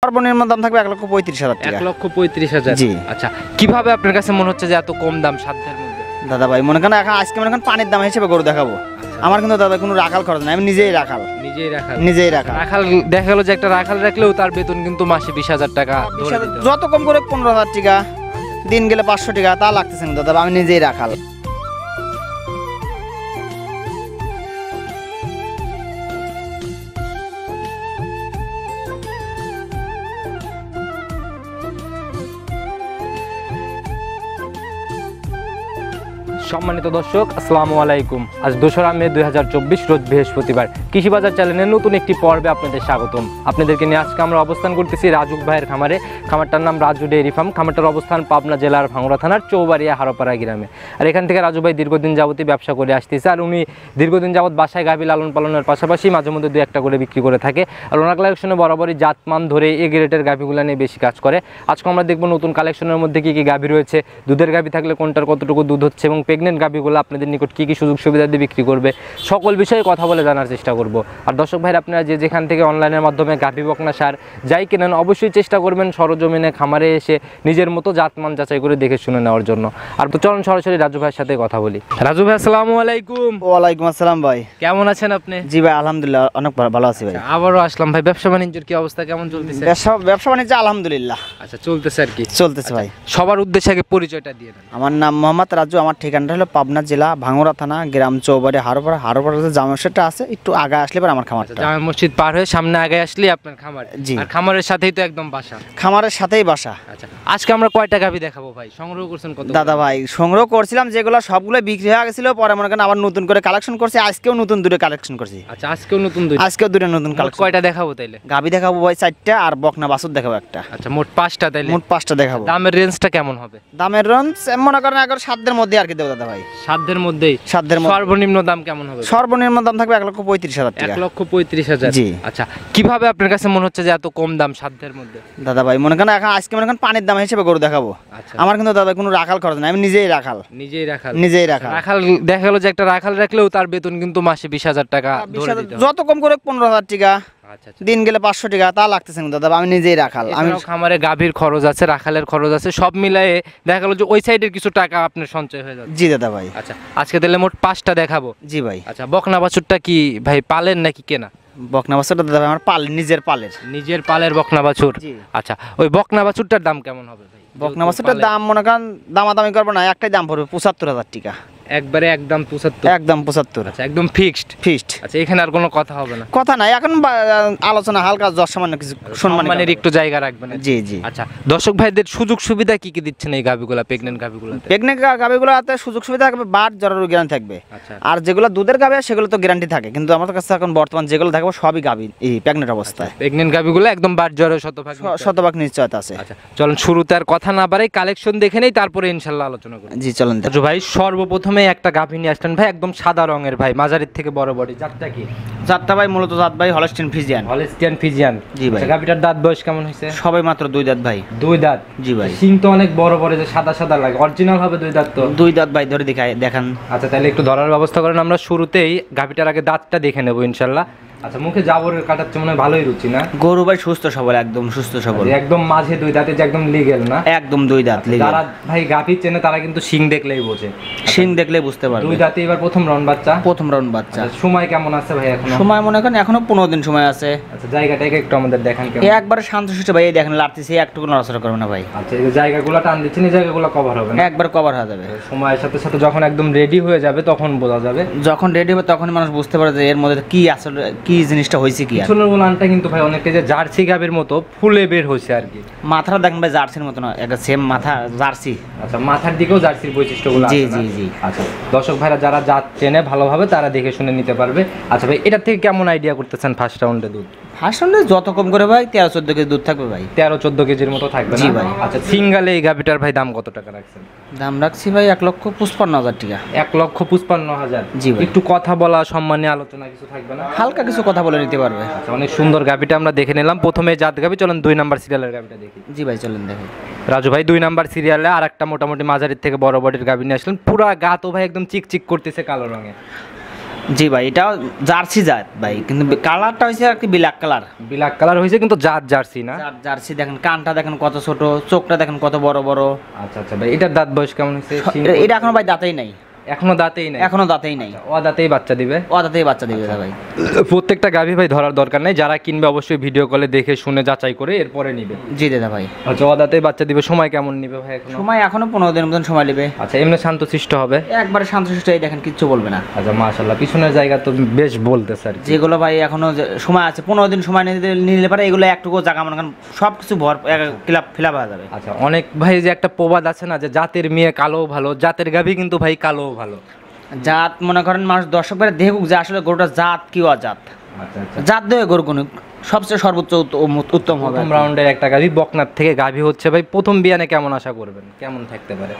সর্বনিম্ন দাম থাকবে 1,35,000 টাকা। 1,35,000। জি। আচ্ছা, কিভাবে আপনার কাছে মনে হচ্ছে যে এত কম দাম সাধ্যের মধ্যে? দাদা ভাই মনে করেন এখন আজকে মনে করেন পানির দাম হিসেবে গরু দেখাবো। আমার কিন্তু দাদা কোনো রাখাল খরচ নাই, আমি নিজেই রাখাল। নিজেই রাখাল। রাখাল দেখা গেল যে একটা রাখাল রাখলেও তার বেতন কিন্তু মাসে 20,000 টাকা ধরে দিতে হবে। যত কম করে 15,000 টাকা, দিন গেলে 500 টাকা, তা লাগতেছে না দাদা, আমি নিজেই রাখাল। সম্মানিত দর্শক, আসসালামু আলাইকুম। আজ 2রা মে 2024 রোজ বৃহস্পতিবার। কৃষি বাজার চ্যানেলের নতুন একটি পর্বে আপনাদের স্বাগতম। আপনাদেরকে নিয়ে আজকে আমরা অবস্থান করতেছি রাজুক ভাইয়ের খামারে। খামারটার নাম রাজু ডেইরি ফার্ম। খামারটার অবস্থান পাবনা জেলার ভাঙ্গুড়া থানার চৌবাড়িয়া হারোপাড়া গ্রামে। আর এখান থেকে রাজু ভাই দীর্ঘদিন যাবতই ব্যবসা করে আসতেছে। আর উনি দীর্ঘদিন যাবত বাসায় গাভী লালন পালনের পাশাপাশি মাঝে মধ্যে 2-1টা করে বিক্রি করে থাকে। আর ওনার কালেকশনে বরাবরই জাতমান ধরে এ গ্রেডের গাভীগুলো নিয়ে বেশি কাজ করে। আজকে আমরা দেখবো নতুন কালেকশনের মধ্যে কী কী গাভী রয়েছে, দুধের গাভী থাকলে কোনটার কতটুকু দুধ হচ্ছে এবং প্রেগনেন্ট গাভীগুলো আপনাদের নিকট কী কী সুযোগ সুবিধা দিয়ে বিক্রি করবে, সকল বিষয়ে কথা বলে জানার চেষ্টা করব। আর দর্শক ভাইরা, আপনারা যেখান থেকে অনলাইনের মাধ্যমে গাভী বকনা সার যাই কেনেন, অবশ্যই চেষ্টা করবেন সরজমিনে খামারে এসে নিজের মতো জাতমান যাচাই করে দেখে শুনে নেওয়ার জন্য। আর তো চলুন সরাসরি রাজু ভাইয়ের সাথে কথা বলি। রাজু ভাই, আসসালামু আলাইকুম। ওয়ালাইকুম আসসালাম ভাই। কেমন আছেন আপনি? জি ভাই, আলহামদুলিল্লাহ অনেক ভালো আছি ভাই। আবারও আসলাম ভাই। ব্যবসা বাণিজ্যের কি অবস্থা, কেমন চলতেছে? ব্যবসা বাণিজ্য আলহামদুলিল্লাহ আচ্ছা, চলতেছে আর কি। চলতেছে ভাই। সবার উদ্দেশ্যে আগে পরিচয়টা দিয়ে দেন। আমার নাম মোহাম্মদ রাজু, আমার ঠিকানাটা হলো পাবনা জেলা ভাঙ্গুড়া থানা, গ্রাম চৌবাড়ি হারোপাড়া। হারোপাড়াতে জামা মসজিদটা আছে, একটু আগে আসলে পরে আমার খামারটা। জামা মসজিদ পার হয়ে সামনে আগে আসলে আপনার খামার। জি। আর খামারের সাথেই তো একদম বাসা। খামারের সাথেই বাসা। আচ্ছা, আজকে আমরা কয়টা গাভী দেখাবো ভাই? সংগ্রহ করছেন কত? দাদা ভাই সংগ্রহ করছিলাম, যেগুলো সবগুলো বিক্রি হয়ে গেছিল, পরে মনে করেন আবার নতুন করে কালেকশন করছি। আজকেও নতুন দুটো কালেকশন করছি। আচ্ছা, আজকেও নতুন দুই। আজকেও দুটো নতুন কালেকশন। কয়টা দেখাবো তাইলে? গাভী দেখাবো ভাই 4টা, আর বকনা বাছুর দেখাবো একটা। আচ্ছা, মোট 5টা তাইলে। মোট 5টা দেখাবো। দামের রেঞ্জটা কেমন হবে? দামের রেঞ্জ মনে করেন এখন 7দের মধ্যে আর কি দেবো দাদা ভাই। 7দের মধ্যেই? 7দের মধ্যে। সর্বনিম্ন দাম কেমন হবে? সর্বনিম্ন দাম থাকবে 1,35,000 টাকা। 1,35,000। জি। আচ্ছা, কিভাবে আপনার কাছে মনে হচ্ছে যে এত কম দাম 7দের মধ্যে? দাদা ভাই মনে করেন এখন আজকে মনে করেন পানির দাম হিসেবে গরু দেখাবো। আচ্ছা। আমার কিন্তু দাদা কোনো রাখাল খরচ নাই, আমি নিজেই রাখাল। নিজেই রাখাল। রাখাল দেখা গেল যে একটা রাখাল রাখলেও তার বেতন কিন্তু মাসে 20,000 টাকা ধরে দিতে হবে। যত কম করে 15,000 টাকা, আচ্ছা, দিন গেলে 500 টাকা, তা লাগতেছে না দাদা, আমি নিজেই রাখাল। আমি খামারে গাভীর খরচ আছে, রাখালের খরচ আছে, সব মিলায়ে দেখা গেল যে ওই সাইডের কিছু টাকা আপনার সঞ্চয় হয়ে যাচ্ছে। জি দাদা ভাই। আচ্ছা, আজকে তাহলে মোট 5টা দেখাবো। জি ভাই। আচ্ছা, বকনা বাছুরটা কি ভাই পালেন নাকি কেনা? বকনা বাছুরটা দাদা ভাই আমার নিজের পালের বকনা বাছুর। জি। আচ্ছা, ওই বকনা বাছুরটার দাম কেমন হবে ভাই? বকনা বাছুরটার দাম মনে করেন দামাদামি করবো না, একটাই দাম পড়বে 75,000 টাকা। একবারে একদম 75? একদম 75। আচ্ছা, একদম ফিক্সড? আচ্ছা, এখানে আর কোনো কথা হবে না? কথা নাই, এখন আলোচনা হালকা যশ সামান্য কিছু সম্মানের একটু জায়গা রাখবেন। জি জি। আচ্ছা, দর্শক ভাইদের সুযোগ সুবিধা কি কি দিচ্ছেন এই গাভীগুলা, প্রেগনেন্ট গাভীগুলাতে? প্রেগনেন্ট গাভীগুলোতে সুযোগ সুবিধা থাকবে, বাট জরার গ্যারান্টি থাকবে। আচ্ছা। আর যেগুলো দুধের গাভী সেগুলো তো গ্যারান্টি থাকে, কিন্তু আমাদের কাছে এখন বর্তমান যেগুলো থাকবে সবই গাভী এই প্রেগনেন্ট অবস্থায়। প্রেগনেন্ট গাভীগুলো একদম বাট জ্বরের শতভাগ নিশ্চয়তা আছে। আচ্ছা, চলুন শুরুতে আর কথা না বাড়াই কালেকশন দেখে নেই, তারপরে ইনশাআল্লাহ আলোচনা করি। জি চলুন। রাজু ভাই, সর্বপ্রথমে একটা গাভী নিয়ে আসলেন ভাই, একদম সাদা রঙের ভাই, মাঝারির থেকে বড় বডি, জাতটা কি? জাতটা ভাই মূলত জাত ভাই হলস্টিয়ান ফ্রিজিয়ান। জি ভাই। গাভীটার দাঁত বয়স কেমন হয়েছে? সবাই মাত্র 2 দাঁত ভাই। 2 দাঁত? জি ভাই। সিং তো অনেক বড় বড়, যে সাদা সাদা লাগে, অরিজিনাল হবে 2 দাঁত তো? 2 দাঁত ভাই, ধরে দেখান। আচ্ছা, তাহলে একটু ধরার ব্যবস্থা করেন, আমরা শুরুতেই গাভীটার আগে দাঁতটা দেখে নেবো ইনশাআল্লাহ। আচ্ছা, মুখে জাবরের কাটাচ্ছে মনে হয় ভালোই রুচি না? গরু ভাই সুস্থ সবল, একদম সুস্থ সবল, একদম মাঝে 2 দাঁতে, যে একদম লিগেল না? একদম 2 দাঁত লিগেল। যারা ভাই গাভী চেনে তারা কিন্তু শিং দেখলেই বোঝে, শিং দেখলেই বুঝতে পারবে। 2 দাঁতে এবার প্রথম রাউন্ড বাচ্চা। সময় কেমন আছে ভাই এখন? সময় মনে করেন এখনো 15 দিন সময় আছে। আচ্ছা, জায়গাটাকে একটু আমাদের দেখান কেমন? একবারে শান্তশিষ্ট ভাই, দেখেন লাড়তেছি, একটু নড়াচড়া করবে না ভাই। আচ্ছা, এই জায়গাগুলো টান দিচ্ছেন, এই জায়গাগুলো কভার হবে না? একবার কভার হয়ে যাবে। সময়ের সাথে সাথে যখন একদম রেডি হয়ে যাবে তখন বোঝা যাবে। যখন রেডি হবে তখনই মানুষ বুঝতে পারে যে এর মধ্যে কি আসলে কি জিনিসটা হয়েছে। কি পিছনের উলানটা কিন্তু ভাই অনেকটা যে জার্সি গাভীর মতো ফুলে বের হয়েছে আর কি। মাথাটা দেখেন ভাই জার্সির মতো না, একটা সেম মাথা জার্সি। আচ্ছা, মাথার দিকেও জার্সির বৈশিষ্ট্যগুলো আছে? জি জি জি। আচ্ছা, দর্শক ভাইরা যারা জাত চেনে ভালোভাবে তারা দেখে শুনে নিতে পারবে। আচ্ছা ভাই, এটা থেকে কেমন আইডিয়া করতেছেন ফার্স্ট রাউন্ডে দুধ? ফার্স্ট রাউন্ডে যত কম করে ভাই 13-14 কেজি দুধ থাকবে ভাই। 13-14 কেজির মতো থাকবে? জি ভাই। আচ্ছা, সিঙ্গালে এই গাভীটার ভাই দাম কত টাকা রাখছেন? দাম রাখছি ভাই 1,55,000 টাকা। 1,55,000? জি ভাই। একটু কথা বলা, সম্মানে আলোচনা কিছু থাকবে না? হালকা কিছু কথা বলে নিতে পারবে। আচ্ছা, অনেক সুন্দর গাভীটা আমরা দেখে নিলাম। প্রথমে জাত গাভী, চলেন 2 নাম্বার সিরিয়ালের গাভীটা দেখি। জি ভাই চলেন দেখেন। রাজু ভাই, 2 নাম্বার সিরিয়ালে আর একটা মোটামুটি মাঝারির থেকে বড় বডির গাভী নিয়ে আসলেন। পুরা গা তো ভাই একদম চিকচিক করতেছে কালো রঙে। জি ভাই, এটাও জার্সি জাত ভাই, কিন্তু কালারটা হয়েছে আর কি ব্ল্যাক কালার। ব্ল্যাক কালার হয়েছে কিন্তু জাত জার্সি না? জার্সি দেখেন, কানটা দেখেন কত ছোট, চোখটা দেখেন কত বড় বড়। আচ্ছা আচ্ছা ভাই, এটার দাঁত বয়স কেমন হয়েছে? এটা এখনো ভাই দাঁতেই নাই। এখনো দাঁতেই নাই? এখনো দাঁতেই নাই। ও দাঁতেই বাচ্চা দিবে? ও দাঁতেই বাচ্চা দিবে ভাই। প্রত্যেকটা গাভী ভাই ধরার দরকার নেই, যারা কিনবে অবশ্যই ভিডিও কলে দেখে শুনে যাচাই করে এরপরে নিবে। জি দাদা ভাই। আচ্ছা, ও দাঁতেই বাচ্চা দিবে। সময় কেমন নিবে ভাই? সময় এখনো 15 দিনের মতন সময় নেবে। আচ্ছা, এমনি শান্তশিষ্ট হবে? একবারে শান্তশিষ্ট, এই দেখেন কিচ্ছু বলবে না। আচ্ছা মাশাআল্লাহ, পিছনের জায়গা তো বেশ বলতেছে আর কি। যেগুলো ভাই এখনো সময় আছে, 15 দিন সময় নিলে পারে, এগুলো একটুকু জায়গা মনে করেন সব কিছু ভর ফিলাপ হয়ে যাবে। আচ্ছা, অনেক ভাই যে একটা প্রবাদ আছে না যে জাতের মেয়ে কালোও ভালো, জাতের গাভী কিন্তু ভাই কালোও ভালো। জাত মনে করেন মানুষ দর্শক ভাই দেখুক যে আসলে গরুটা জাত কি অজাত। আচ্ছা আচ্ছা, জাত দিয়ে গরু কোন সবচেয়ে সর্বোচ্চ উত্তম হবে। প্রথম রাউন্ডের একটা গাভী বকনার থেকে গাভী হচ্ছে ভাই, প্রথম বিয়ানে কেমন আশা করবেন, কেমন থাকতে পারে?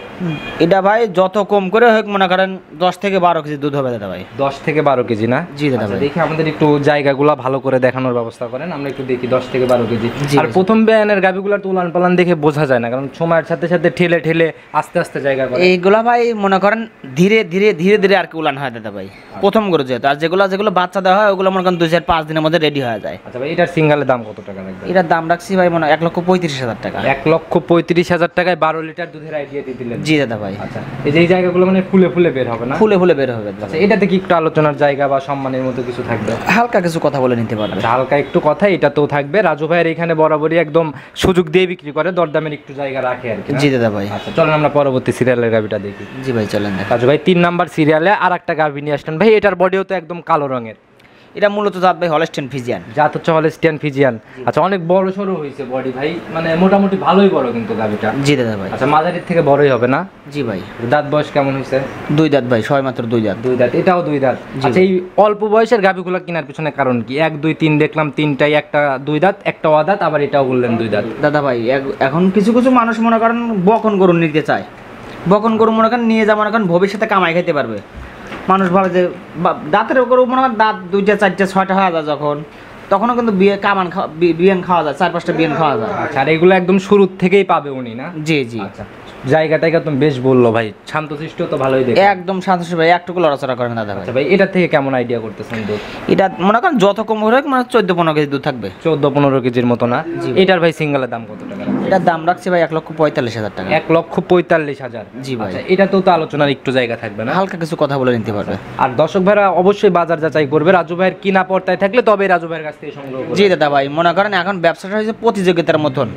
এটা ভাই যত কম করে হোক মনে করেন 10 থেকে 12 কেজি দুধ হবে দাদা ভাই। 10 থেকে 12 কেজি না? জি দাদা আচ্ছা, ভাই। দেখি আমাদের একটু জায়গাগুলো ভালো করে দেখানোর ব্যবস্থা করেন, আমরা একটু দেখি 10 থেকে 12 কেজি। জি আর ভাই। প্রথম বিয়ানের গাভীগুলোর তো উলান পালান দেখে বোঝা যায় না, কারণ সময়ের সাথে সাথে ঠেলে ঠেলে আস্তে আস্তে জায়গা করে। এইগুলা ভাই মনে করেন ধীরে ধীরে ধীরে ধীরে আর কি উলান হয় দাদা ভাই, প্রথম গরু যেহেতু। আর যেগুলো বাচ্চা দেওয়া হয় ওগুলো মনে করেন 2-5 দিনের মধ্যে রেডি হয়ে যায়। আচ্ছা ভাই, এটার সিঙ্গেলের দাম কত টাকা লাগবে? এটার দাম রাখছি ভাই মনে 1,35,000 টাকা। 1,35,000 টাকায় 12 লিটার দুধের আইডিয়া দিয়ে দিলেন? জি দাদা ভাই। আচ্ছা, এই যে এই জায়গাগুলো মানে ফুলে ফুলে বের হবে না? ফুলে ফুলে বের হবে দাদা। আচ্ছা, এটাতে কি একটু আলোচনার জায়গা বা সম্মানের মতো কিছু থাকবে? হালকা কিছু কথা বলে নিতে পারবে। আচ্ছা, হালকা একটু কথা এটাতেও থাকবে। রাজু ভাইয়ের এখানে বরাবরই একদম সুযোগ দিয়ে বিক্রি করে, দরদামের একটু জায়গা রাখে আর কি। জি দাদা ভাই। আচ্ছা, চলেন আমরা পরবর্তী সিরিয়ালের গাভিটা দেখি। জি ভাই চলেন। রাজু ভাই 3 নাম্বার সিরিয়ালে আর একটা গাভি নিয়ে আসলেন ভাই, এটার বডিও তো একদম কালো রঙের। এটা মূলত জাত ভাই হলস্টেইন ফ্রিজিয়ান। জাত হচ্ছে হলস্টিয়ান ফ্রিজিয়ান। আচ্ছা, অনেক বড় সরো হয়েছে বডি ভাই, মানে মোটামুটি ভালোই বড় কিন্তু গাভিটা। জি দাদা ভাই। আচ্ছা, মাঝারির থেকে বড়ই হবে না? জি ভাই। দাঁত বয়স কেমন হয়েছে? 2 দাঁত ভাই, সবাই মাত্র 2 দাঁত। 2 দাঁত, এটাও 2 দাঁত। আচ্ছা, এই অল্প বয়সের গাভিগুলো কেনার পিছনে কারণ কি? 1 2 3 দেখলাম, 3টাই একটা 2 দাঁত, একটা অদাঁত, আবার এটাও বললেন 2 দাঁত। দাদা ভাই এখন কিছু কিছু মানুষ মনে করেন বকন গরু নিতে চায়। বকন গরু মনে করেন নিয়ে যা মনে করেন ভবিষ্যতে কামাই খেতে পারবে। মানুষ ভাবে যে দাঁতের গরু মনে করেন দাঁত 2টা 4টা 6টা হয়ে যায় যখন, তখনও কিন্তু বিয়ান খাওয়া যায়, 4-5টা বিয়ান খাওয়া যায়। আচ্ছা, আর এগুলো একদম শুরুর থেকেই পাবে উনি না? জি জি। আচ্ছা, জায়গাটা একদম বেশ বললো ভাই, শান্তশিষ্ট তো ভালোই দেখে। একদম শান্তশিষ্ট ভাই, একটুকু লড়াচড়া করেন দাদা ভাই। আচ্ছা ভাই, এটা থেকে কেমন আইডিয়া করতেছেন দুধ? এটা মনে করেন যত কম হবে মানে 14-15 কেজি দুধ থাকবে। 14-15 কেজির মতো না? এটার ভাই সিঙ্গেলের দাম কত টাকা? এটার দাম রাখছি ভাই 1,45,000 টাকা। 1,45,000? জি ভাই। আচ্ছা, এটাতেও তো আলোচনার একটু জায়গা থাকবে না? হালকা কিছু কথা বলে নিতে পারবে। আর দর্শক ভাইরা অবশ্যই বাজার যাচাই করবে, রাজু ভাইয়ের কিনা পর্তায় থাকলে তবে রাজু ভাইয়ের কাছ থেকে সংগ্রহ করবে। জি দাদা ভাই, মনে করেন এখন ব্যবসাটা হয়েছে প্রতিযোগিতার মতন।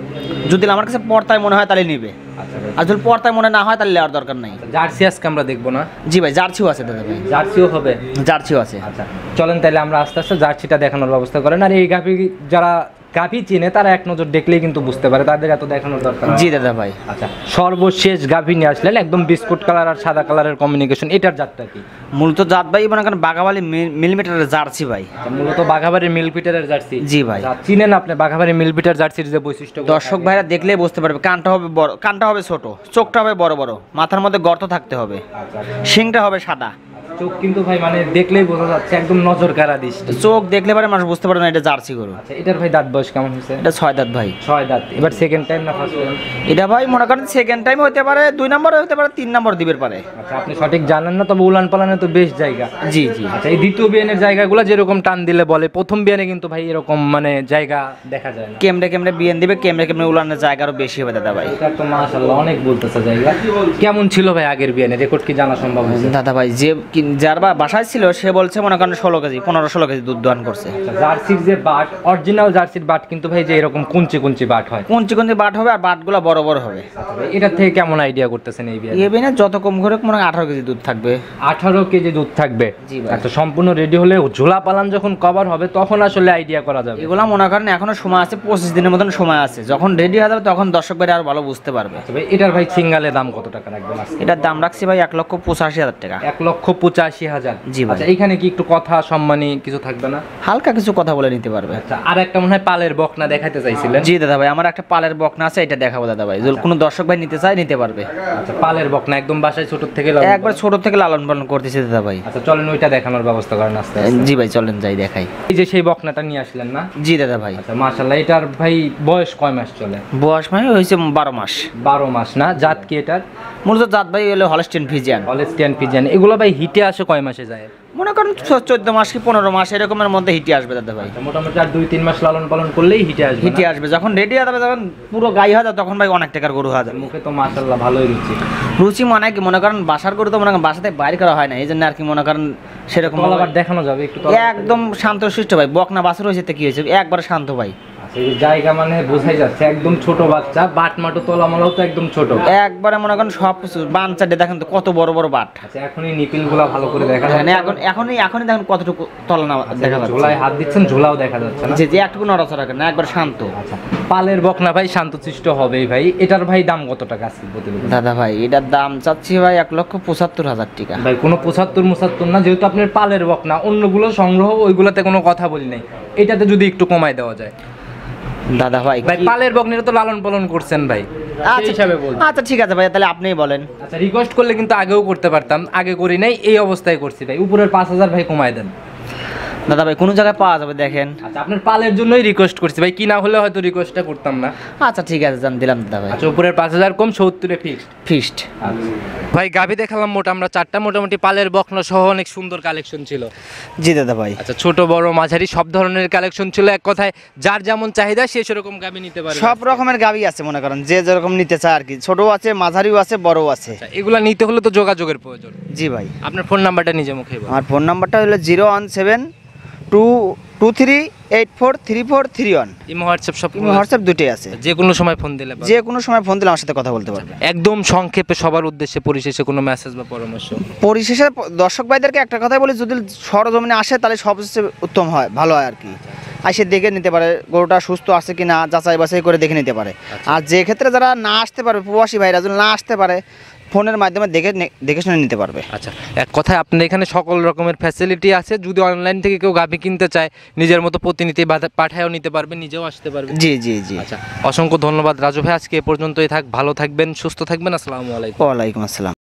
যদি আমার কাছে পর্তায় মনে হয় তাহলে নিবে, আচ্ছা ভাই। আর যদি পর্তায় মনে না হয় তাহলে নেওয়ার দরকার নাই। জার্সি আজকে আমরা দেখবো না? জি ভাই, জার্সিও আছে দাদা ভাই। জার্সিও হবে? জার্সিও আছে। আচ্ছা, চলেন তাহলে আমরা আস্তে আস্তে জার্সিটা দেখানোর ব্যবস্থা করেন। আর এই গাভি যারা গাভি চিনে তারা এক নজর দেখলেই কিন্তু বুঝতে পারে, তাদের এত দেখানোর দরকার নেই। জি দাদা ভাই। আচ্ছা, সর্বশেষ গাভি নিয়ে আসলেন একদম বিস্কুট কালার আর সাদা কালারের কম্বিনেশন, এটার জাতটা কি? মূলত জাত ভাই মনে করেন বাঘাবালি মিলিমিটারের জার্সি ভাই। আচ্ছা, মূলত বাঘাবাড়ির মিলপিটারের জার্সি? জি ভাই। আচ্ছা, চিনেন আপনি বাঘাবাড়ির মিলপিটার জার্সির যে বৈশিষ্ট্য? দর্শক ভাইরা দেখলেই বুঝতে পারবে, কানটা হবে বড়, কানটা হবে ছোট, চোখটা হবে বড় বড়, মাথার মধ্যে গর্ত থাকতে হবে, শিংটা হবে সাদা। চোখ কিন্তু ভাই মানে দেখলেই বোঝা যাচ্ছে একদম নজর কাড়া দৃষ্টি। চোখ দেখলে পারে মানুষ বুঝতে পারে না এটা জার্সি গরু। আচ্ছা, এটার ভাই দাঁত বয়স কেমন হয়েছে? এটা 6 দাঁত ভাই। 6 দাঁত। এবার সেকেন্ড টাইম না ফার্স্ট টাইম? এটা ভাই মনে করেন সেকেন্ড টাইম হতে পারে, 2 নম্বর হতে পারে, 3 নম্বর দিবের পারে। আচ্ছা, আপনি সঠিক জানেন না, তবে উলান পালানে তো বেশ জায়গা। জি জি। আচ্ছা, এই দ্বিতীয় বিয়ানের জায়গাগুলো যেরকম টান দিলে বলে, প্রথম বিয়ানে কিন্তু ভাই এরকম মানে জায়গা দেখা যায় না। কেমনে বিয়ান দিবে, কেমনে উলানের জায়গা আরো বেশি হবে দাদা ভাই। এটা তো মাশাআল্লাহ অনেক বলতেছে জায়গা। কেমন ছিল ভাই আগের বিয়ানে, রেকর্ড কি জানা সম্ভব হয়েছে? দাদা ভাই যার বাসায় ছিল সে বলছে মনে করেন 16 কেজি 15-16 কেজি দুধ দহন করছে। জার্সির যে বাট, অরিজিনাল জার্সির বাট কিন্তু ভাই যে এরকম কুঞ্চি কুঞ্চি বাট হয়, কুঞ্চি বাট হবে, আর বাটগুলো বড় বড় হবে। এটা থেকে কেমন আইডিয়া করতেছেন এই বিয়ানে? এই বিয়ানে যত কম করে মনে হয় 18 কেজি দুধ থাকবে। 18 কেজি দুধ থাকবে? জি ভাই। আচ্ছা, সম্পূর্ণ রেডি হলে ঝোলা পালান যখন কভার হবে তখন আসলে আইডিয়া করা যাবে। এগুলা মনে করেন এখনো সময় আছে, 25 দিনের মতন সময় আছে। যখন রেডি হয়ে যাবে তখন দর্শক ভাই আর ভালো বুঝতে পারবে। আচ্ছা ভাই, এটার ভাই সিঙ্গালের দাম কত টাকা রাখবেন আজকে? এটার দাম রাখছি ভাই 1,85,000 টাকা। 1,85,000? জি ভাই। আচ্ছা, এখানে কি একটু কথা সম্মানী কিছু থাকবে না? হালকা কিছু কথা বলে নিতে পারবে। আচ্ছা, আর একটা মনে হয় পালের বকনা দেখাইতে চাইছিলেন? জি দাদা ভাই, আমার একটা পালের বকনা আছে, এটা দেখাবো দাদা ভাই। যদি কোনো দর্শক ভাই নিতে চায় নিতে পারবে। আচ্ছা, পালের বকনা একদম বাসায় ছোট থেকে একবার ছোট থেকে লালন পালন করতেছি দাদা ভাই। আচ্ছা, চলেন ওইটা দেখানোর ব্যবস্থা করেন আস্তে আস্তে। জি ভাই চলেন যাই দেখাই। এই যে সেই বকনাটা নিয়ে আসলেন না? জি দাদা ভাই। আচ্ছা, মাশাআল্লাহ, এটার ভাই বয়স কয় মাস চলে? বয়স মানে হয়েছে 12 মাস। 12 মাস না? জাত কি এটার? মূলত জাত ভাই হলো হলস্টেইন ফ্রিজিয়ান। Holstein Friesian. এগুলো ভাই হিটে হিটে আসে কয় মাসে যায়? মনে করেন 14 মাস কি 15 মাস এরকমের মধ্যে হিটে আসবে দাদা ভাই। মোটামুটি আর 2-3 মাস লালন পালন করলেই হিটে আসবে। হিটে আসবে যখন রেডি হয়ে যাবে, যখন পুরো গাই হয়ে যাবে, তখন ভাই অনেক টাকার গরু হয়ে যাবে। মুখে তো মাশাআল্লাহ ভালোই রুচি। রুচি মানে কি, মনে করেন বাসার গরু তো মনে করেন বাসাতে বাইর করা হয় না, এই জন্য আর কি মনে করেন সেরকম আবার দেখানো যাবে একটু? একদম শান্তশিষ্ট ভাই, বকনা বাছুর হয়েছে তো কি হয়েছে, একবারে শান্ত ভাই। এই জায়গা মানে বোঝাই যাচ্ছে একদম ছোট বাচ্চা, বাট মাটো তলামলাও তো একদম ছোট, একবারে মনে করেন সব কিছু বানচাটে দেখেন তো কত বড় বড় বাট। আচ্ছা এখনই নিপিলগুলো ভালো করে দেখা যাচ্ছে। এখনই দেখেন কতটুকু তলনা দেখা যাচ্ছে। ঝোলায় হাত দিচ্ছেন, ঝোলাও দেখা যাচ্ছে না। যে একটুকু নড়াচড়া করে না, একবার শান্ত। আচ্ছা পালের বকনা ভাই শান্তশিষ্ট হবেই ভাই। এটার ভাই দাম কত টাকা আছে প্রতিবেদন? দাদা ভাই এটার দাম চাচ্ছি ভাই 1,75,000 টাকা। ভাই কোনো 75 না, যেহেতু আপনার পালের বকনা, অন্যগুলো সংগ্রহ ওইগুলোতে কোনো কথা বলি নাই, এটাতে যদি একটু কমায় দেওয়া যায়। দাদা ভাই ভাই পালের বকনিটা তো লালন পালন করছেন ভাই, সেই হিসাবে বল। আচ্ছা ঠিক আছে ভাই, তাহলে আপনিই বলেন। আচ্ছা রিকোয়েস্ট করলে কিন্তু আগেও করতে পারতাম, আগে করি নাই, এই অবস্থায় করছি ভাই। উপরের 5,000 ভাই কমায় দেন। দাদা ভাই কোনো জায়গায় পাওয়া যাবে দেখেন। আচ্ছা আপনার পালের জন্যই রিকোয়েস্ট করছি ভাই, কি না হলে হয়তো রিকোয়েস্টটা করতাম না। আচ্ছা ঠিক আছে, জান দিলাম দাদা ভাই। আচ্ছা উপরের 5,000 কম, 70-এ ফিক্সড। ফিক্সড। ভাই গাভী দেখালাম আমরা 4টা, মোটামুটি পালের বকনা সহ অনেক সুন্দর কালেকশন ছিল। জি দাদা ভাই। আচ্ছা ছোট বড় মাঝারি সব ধরনের কালেকশন ছিল। এক কথায় যার যেমন চাহিদা সে সেরকম গাভী নিতে পারে। সব রকমের গাভী আছে মনে করেন, যে যেরকম নিতে চায় আর কি, ছোটও আছে, মাঝারিও আছে, বড়ও আছে। আচ্ছা, এগুলা নিতে হলে তো যোগাযোগের প্রয়োজন। জি ভাই। আপনার ফোন নাম্বারটা নিজে মুখে বলুন। আমার ফোন নাম্বারটা হলো 017-223-843431। ইমো হোয়াটসঅ্যাপ সব হোয়াটসঅ্যাপ দুটোই আছে, যে কোনো সময় ফোন দিলে পারবেন। যে কোনো সময় ফোন দিলে আমার সাথে কথা বলতে পারবে। একদম সংক্ষেপে সবার উদ্দেশ্যে পরিশেষে কোনো মেসেজ বা পরামর্শ? পরিশেষে দর্শক ভাইদেরকে একটা কথাই বলি, যদি সরজমিনে আসে তাহলে সবচেয়ে উত্তম হয়, ভালো হয় আর কি। এসে দেখে নিতে পারে গরুটা সুস্থ আছে কি না, যাচাই বাছাই করে দেখে নিতে পারে। আর যে ক্ষেত্রে যারা না আসতে পারবে, প্রবাসী ভাইরা যদি না আসতে পারে, ফোনের মাধ্যমে দেখে শুনে নিতে পারবে। আচ্ছা এক কথায় আপনার এখানে সকল রকমের ফ্যাসিলিটি আছে। যদি অনলাইন থেকে কেউ গাভী কিনতে চায়, নিজের মতো প্রতিনিধি পাঠায়ও নিতে পারবে, নিজেও আসতে পারবে। জি জি জি। আচ্ছা অসংখ্য ধন্যবাদ রাজু ভাই, আজকে এ পর্যন্তই থাক। ভালো থাকবেন, সুস্থ থাকবেন। আসসালামু আলাইকুম। ওয়ালাইকুম আসসালাম।